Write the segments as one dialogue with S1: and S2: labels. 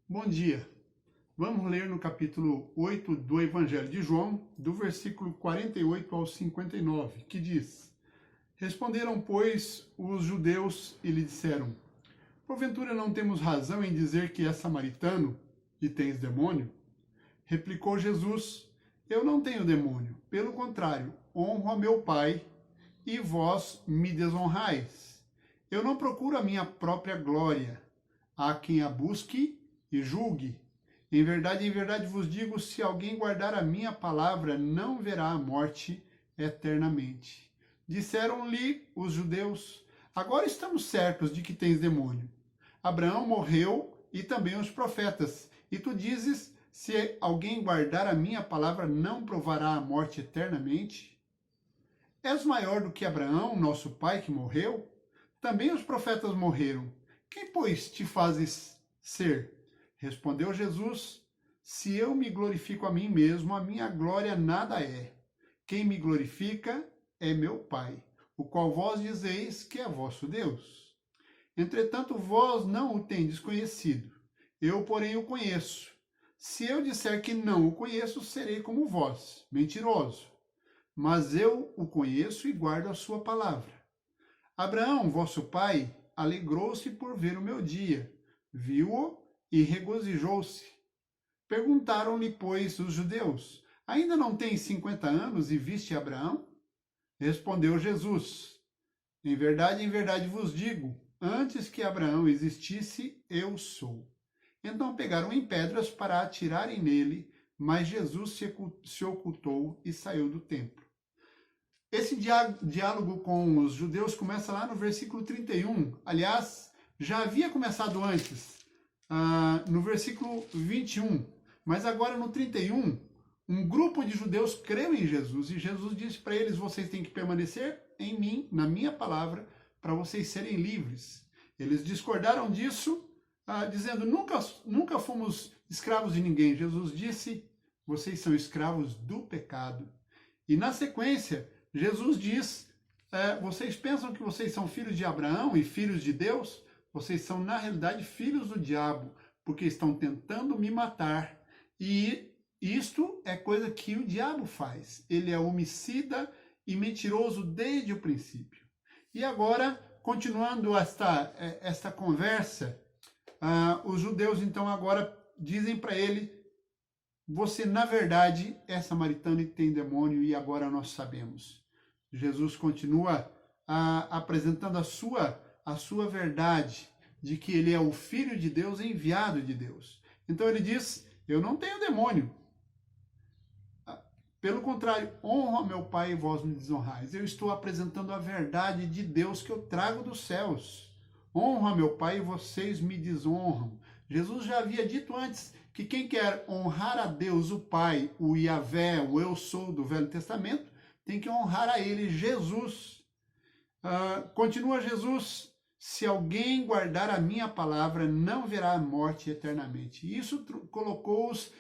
S1: Bom dia. Vamos ler no capítulo 8 do Evangelho de João, do versículo 48 ao 59, que diz: Responderam, pois, os judeus e lhe disseram: Porventura não temos razão em dizer que és samaritano e tens demônio? Replicou Jesus: Eu não tenho demônio. Pelo contrário, honro a meu Pai e vós me desonrais. Eu não procuro a minha própria glória. Há quem a busque e julgue. Em verdade vos digo, se alguém guardar a minha palavra, não verá a morte eternamente. Disseram-lhe os judeus: Agora estamos certos de que tens demônio. Abraão morreu e também os profetas. E tu dizes: se alguém guardar a minha palavra, não provará a morte eternamente? És maior do que Abraão, nosso pai, que morreu? Também os profetas morreram. Quem, pois, te fazes ser? Respondeu Jesus: Se eu me glorifico a mim mesmo, a minha glória nada é. Quem me glorifica é meu Pai, o qual vós dizeis que é vosso Deus. Entretanto, vós não o tendes conhecido. Eu, porém, o conheço. Se eu disser que não o conheço, serei como vós, mentiroso. Mas eu o conheço e guardo a sua palavra. Abraão, vosso pai, alegrou-se por ver o meu dia, viu-o e regozijou-se. Perguntaram-lhe, pois, os judeus: Ainda não tens 50 anos e viste Abraão? Respondeu Jesus: em verdade vos digo, antes que Abraão existisse, eu sou. Então pegaram em pedras para atirarem nele, mas Jesus se ocultou e saiu do templo. Esse diálogo com os judeus começa lá no versículo 31. Aliás, já havia começado antes, no versículo 21. Mas agora no 31, um grupo de judeus creu em Jesus e Jesus disse para eles: vocês têm que permanecer em mim, na minha palavra, para vocês serem livres. Eles discordaram disso, dizendo: nunca fomos escravos de ninguém. Jesus disse: vocês são escravos do pecado. E na sequência, Jesus diz: vocês pensam que vocês são filhos de Abraão e filhos de Deus? Vocês são, na realidade, filhos do diabo, porque estão tentando me matar. E isto é coisa que o diabo faz. Ele é homicida e mentiroso desde o princípio. E agora, continuando esta conversa, os judeus então agora dizem para ele: você, na verdade, é samaritano e tem demônio, e agora nós sabemos. Jesus continua apresentando a sua verdade, de que ele é o Filho de Deus, enviado de Deus. Então ele diz: eu não tenho demônio. Pelo contrário, honro a meu Pai e vós me desonrais. Eu estou apresentando a verdade de Deus que eu trago dos céus. Honro a meu Pai e vocês me desonram. Jesus já havia dito antes que quem quer honrar a Deus, o Pai, o Yahvé, o Eu Sou do Velho Testamento, tem que honrar a ele, Jesus. Continua Jesus: se alguém guardar a minha palavra, não verá a morte eternamente. Isso colocou-os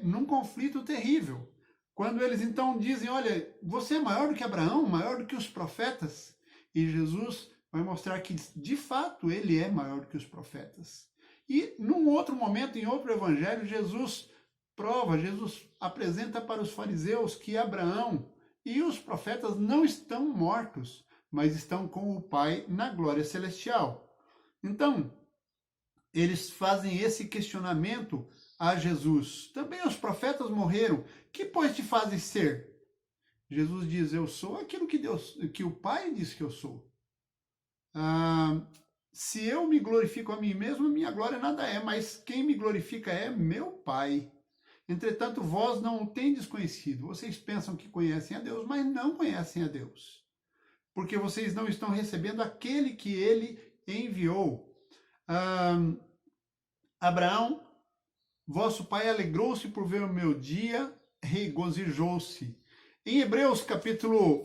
S1: num conflito terrível. Quando eles então dizem: olha, você é maior do que Abraão, maior do que os profetas. E Jesus vai mostrar que, de fato, ele é maior do que os profetas. E num outro momento, em outro evangelho, Jesus apresenta para os fariseus que Abraão e os profetas não estão mortos, mas estão com o Pai na glória celestial. Então, eles fazem esse questionamento a Jesus: também os profetas morreram, que pois te fazes ser? Jesus diz: eu sou aquilo que o Pai diz que eu sou. Se eu me glorifico a mim mesmo, minha glória nada é, mas quem me glorifica é meu Pai. Entretanto, vós não o tendes conhecido. Vocês pensam que conhecem a Deus, mas não conhecem a Deus, porque vocês não estão recebendo aquele que ele enviou. Abraão, vosso pai, alegrou-se por ver o meu dia, regozijou-se. Em Hebreus capítulo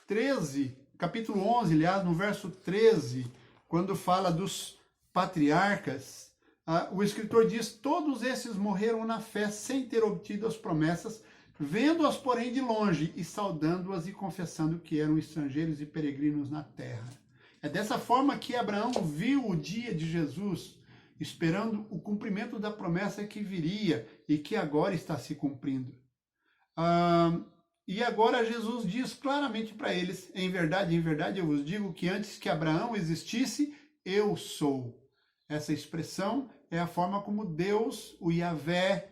S1: 11, aliás, no verso 13, quando fala dos patriarcas, o escritor diz: todos esses morreram na fé sem ter obtido as promessas, vendo-as, porém, de longe, e saudando-as e confessando que eram estrangeiros e peregrinos na terra. É dessa forma que Abraão viu o dia de Jesus, esperando o cumprimento da promessa que viria e que agora está se cumprindo. E agora Jesus diz claramente para eles, em verdade, eu vos digo que antes que Abraão existisse, eu sou. Essa expressão é a forma como Deus, o Yahvé,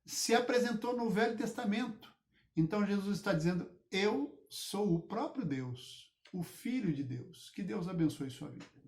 S1: se apresentou no Velho Testamento. Então Jesus está dizendo, eu sou o próprio Deus, o Filho de Deus. Que Deus abençoe sua vida.